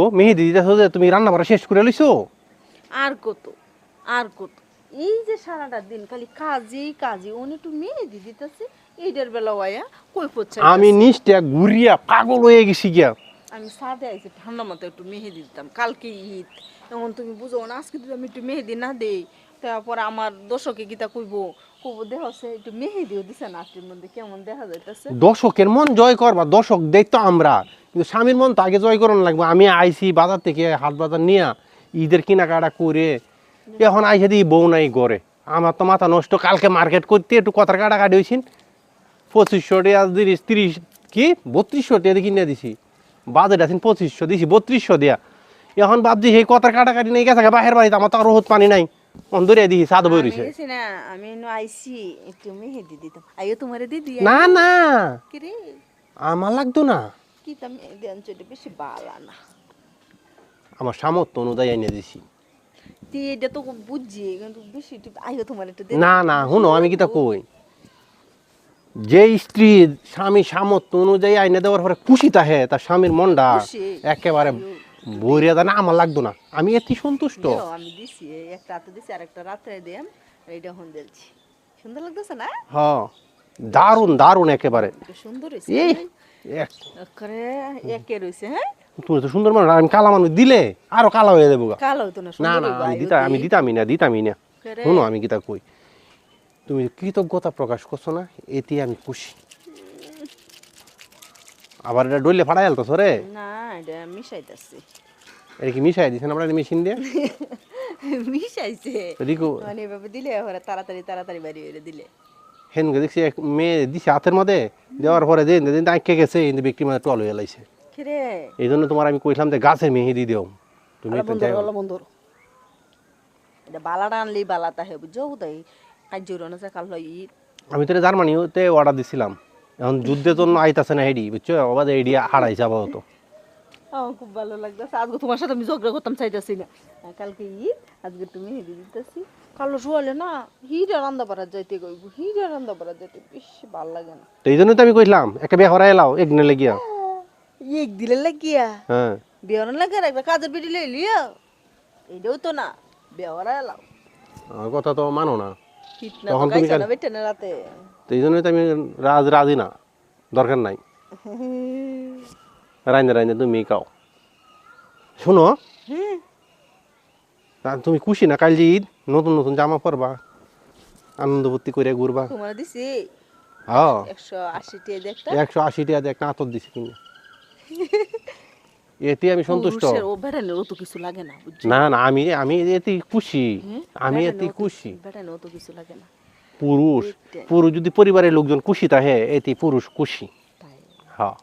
ও মেহেদি দিতেছো যে তুমি রান্না বাড়া শেষ করে লইছো? আর কত আর কত, এই যে সারাটা দিন খালি কাজেই কাজে, উনি একটু মেহেদি দিতেছে, এইটার বেলা ওয়া কই পড়ছে। আমি নিচটা ঘুরিয়া পাগল হয়ে গেছি গিয়া। আমি সাদে আইছি ঠান্ডা মাথায় একটু মেহেদি দিতাম, কালকে ঈদ, এখন তুমি বুঝো না, আজকে যদি আমি একটু মেহেদি না দেই তারপর আমার দর্শকে গীতা কইবো কইবো দেহ একটু মেহেদিও দিছে নাচের মধ্যে কেমন দেখা যাইতেছে। দর্শকের মন জয় করবা, দর্শক দেখতো আমরা, কিন্তু স্বামীর মন তো আগে জয় করানো লাগবে। আমি আইছি বাজার থেকে হাট বাজার নিয়া ঈদের কেনাকাটা করে, এখন আইসে দিই বউ নাই ঘরে। আমার তো মাথা নষ্ট। কালকে মার্কেট করতে একটু কথার কাটাকাটি হয়েছেন, 2500 টাকা 30 কি 3200 টাকা কিনে দিছি। বাজেট আছেন 2500, দিছি 3200 দিয়া। এখন ভাবছি সেই কথার কাটাকাটি নেই গেছে বাহের বাড়িতে, আমার তো আর রোদ পানি নাই, অন্ধরে দিছি সাদ বই রয়েছে। আমি গেছি না, আমি আইছি একটু মেহেদি দিতাম, আইও তোমারে দিদি। না না কি রে আমার লাগতো না, কি তুমি দেন চলে বেশি বালা না, আমার সামর্থ্য অনুযায়ী এনে দিছি। তুই এটা তো বুঝছি কিন্তু বেশি আইও তোমার একটু না না শুনো, আমি কি তা কই, যে স্ত্রী স্বামী সামর্থ্য অনুযায়ী আইনে দেওয়ার পরে খুশি তাহে, তার স্বামীর মনটা একেবারে বইরিয়া দেয় না, আমার লাগতো না, আমি এতে সন্তুষ্ট। আমি দিছি একটা রাতে দিছি আর একটা রাত্রে দিয়াম, এইটা হন দিলছি, সুন্দর লাগতেছে না? হ্যাঁ দারুণ দারুণ একেবারে সুন্দর হয়েছে এই করে একে রয়েছে। হ্যাঁ তুমি তো সুন্দর মানুষ, আমি কালা মানুষ দিলে আরো কালা হয়ে যাবো। কালো হতো না, না না আমি দিতামই না। শুনো আমি কি তা কই, তুমি কৃতজ্ঞতা প্রকাশ করছো না, এতে আমি খুশি। আবার এটা ডইলে ফাড়াই আলতো রে? না এটা মিশাইতেছি। এটা কি মিশাই দিছেন আমরা মেশিন দিয়ে? মিশাইছে রিকো মানে এভাবে দিলে ওরা তাড়াতাড়ি তাড়াতাড়ি বাড়ি হয়ে দিলে। হেনকে দেখছি এক মেয়ে দিছে হাতের মধ্যে, দেওয়ার পরে দিন আঁকে গেছে, কিন্তু ব্যক্তি মানে টল হয়ে লাইছে। রে এই জন্য তোমার আমি কইলাম যে গাছে মেহেদি দিও তুমি তো যাই। বন্ধু এটা বালাটা আনলেই বালাটা হে বুঝছো তাই কাজ না যে কাল ঈদ। আমি তো জার্মানিতে অর্ডার দিছিলাম, এখন যুদ্ধের জন্য আইতাছে না হেডি, বুঝছো আবার হেডি হারাইছে আপাতত। আমার খুব ভালো লাগতেছে, আজকে তোমার সাথে আমি ঝগড়া করতাম চাইতেছি না, কালকে ঈদ আজকে তুমি হেঁটে দিতেছি, কালো শুয়ালে না হিরে রান্না বাড়ার যাইতে কইব, হিরে রান্না বাড়ার যাইতে বেশি ভালো লাগে না। তো এই জন্য তো আমি কইলাম একটা বিয়ে হরাই এলাও এক দিনে লেগিয়া। এক দিলে লাগিয়া হ্যাঁ বিয়ার লাগে একটা কাজের বিড়ি লই লিয়া, এইটাও তো না বিয়ারা এলাও। আমার কথা তো মানো না, ফিটনা তো গাইছ না বেটে না রাতে। তো এই জন্যই তো আমি রাজি না, দরকার নাই। রাইন্দে রাইন্দে তুমি খাও। শোনো তুমি খুশি না, কাল যে ঈদ, নতুন নতুন জামা পরবা, আনন্দ ভর্তি করে ঘুরবা। তোমার দিছি হ্যাঁ 180 টাকা দেখতা, 180 টাকা দিয়ে একটা আতর দিছি কিনে, এতে আমি সন্তুষ্ট। ও বেটানে ও তো কিছু লাগে না বুঝছো। না না আমি এতে খুশি, আমি এতে খুশি। বেটানে ও তো কিছু লাগে না। পুরুষ পুরুষ যদি পরিবারের লোকজন খুশি থাকে এতে পুরুষ খুশি। হ্যাঁ